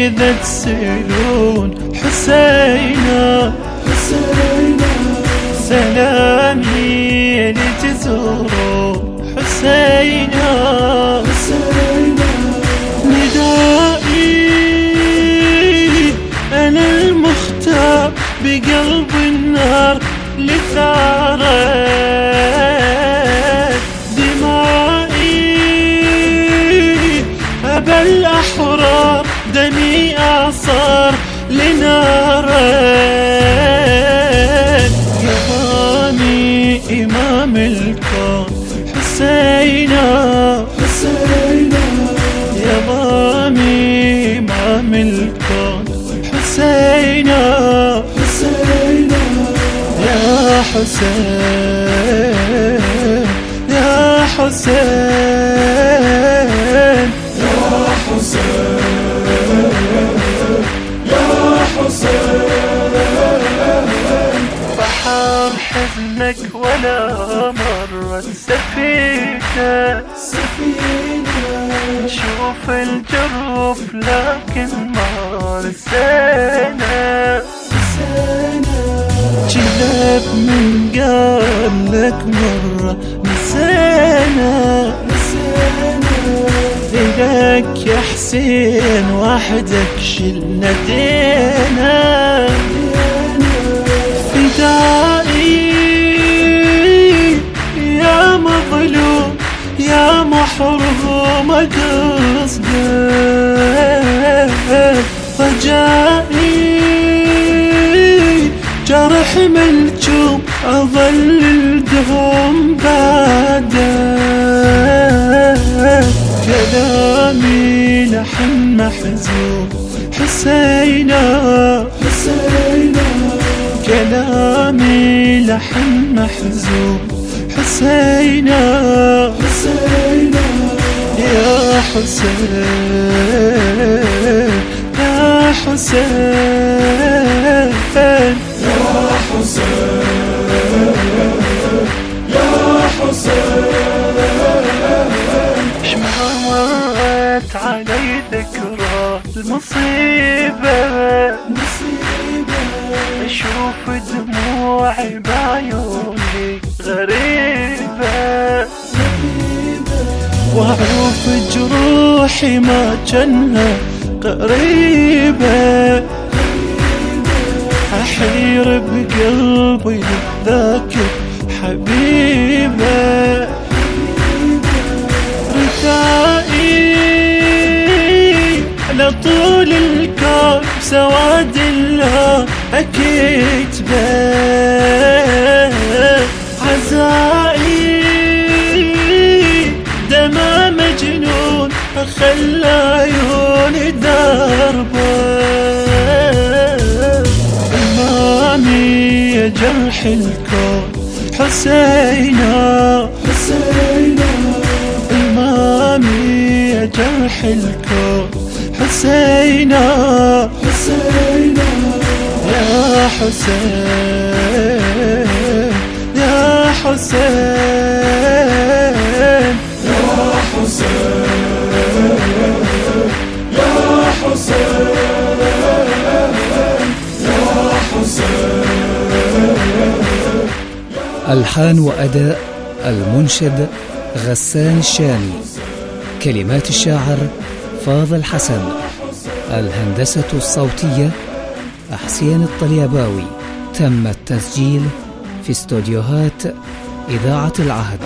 إذا تسألون حسينا سلامي لتزورون حسينا ندائي أنا المختار بقلب النار لثارت دمائي أبا الأحرار دمي أعصار لنارت يباني إمام الكون حسينا يباني إمام الكون حسينا يا حسين يا حسين يا حسين يا حسين بحر حزنك ولا مرت سفينة نشوف الجروف لكن ما نسينا جلب من قال لك مرة نسينا إليك يا حسين وحدك شلنا دينا فدائي يا مظلوم يا محروم قصدك رجائي جرح ملجوم أظل الدهم بعدك كلامي لحن محزون حسينا كلامي لحن محزون حسينا يا حسين يا حسين يا حسين يا حسين مرت علي ذكرى المصيبة أشوف دموعي بعيوني غريبة وأعرف جروحي ما جنها قريبة أحير بقلبي للذاكر حبيبة رثائي لطول الكون سواد الله أكيد عزائي دما مجنون خلى عيوني دربه إمامي يا جرح الكون حسينا إمامي يا جرح الكون حسينا يا حسين يا حسين يا حسين يا حسين يا حسين. ألحان وأداء المنشد غسان الشامي، كلمات الشاعر فاضل حسن، الهندسة الصوتية أحسين الطلياباوي. تم التسجيل في استوديوهات إذاعة العهد.